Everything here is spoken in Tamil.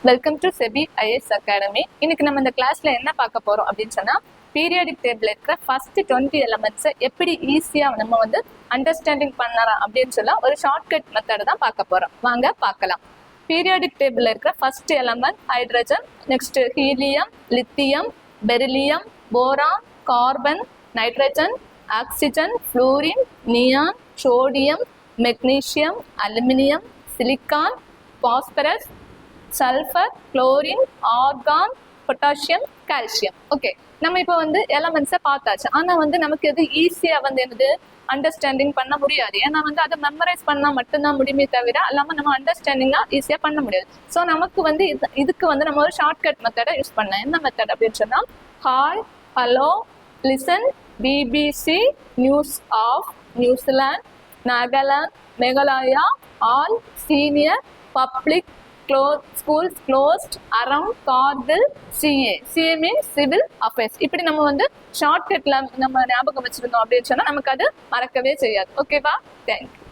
Welcome to SEBI IS academy. இன்னைக்கு நம்ம இந்த கிளாஸ்ல என்ன பார்க்க போறோம் அப்படின்னு சொன்னா, பீரியாடிக் டேபிள் இருக்கிற ஃபர்ஸ்ட் 20 எலமெண்ட்ஸை எப்படி ஈஸியா நம்ம அண்டர்ஸ்டாண்டிங் பண்ணலாம் அப்படின்னு சொல்ல ஒரு ஷார்ட்கட் மெத்தட் தான் பார்க்க போறோம். வாங்க பார்க்கலாம். பீரியாடிக் டேபிள் இருக்கிற first element hydrogen, next helium, lithium, beryllium, boron, carbon, nitrogen, oxygen, fluorine, neon, sodium, magnesium, aluminium, silicon, phosphorus, sulphur, chlorine, argon, potassium, calcium. Okay, நம்ம இப்போ எலமெண்ட்ஸை பார்த்தாச்சு. ஆனால் நமக்கு எது ஈஸியாக என்னது அண்டர்ஸ்டாண்டிங் பண்ண முடியாது. ஏன்னா அதை மெமரைஸ் பண்ணால் மட்டும்தான் முடியுமே தவிர இல்லாமல் நம்ம அண்டர்ஸ்டாண்டிங்காக ஈஸியாக பண்ண முடியாது. ஸோ நமக்கு இதுக்கு நம்ம ஒரு ஷார்ட்கட் மெத்தடை யூஸ் பண்ணலாம். என்ன மெத்தட் அப்படின்னு சொன்னால், hi, hello, listen, BBC, news of, New Zealand, Nagaland, Meghalaya, all, senior, public, schools closed, அறம், Kargil, CA means civil affairs. இப்படி நம்ம ஷார்ட்கட்ல நம்ம ஞாபகம் வச்சிருந்தோம் அப்படின்னு சொன்னா நமக்கு அது மறக்கவே செய்யாது. ஓகேவா? தேங்க்யூ.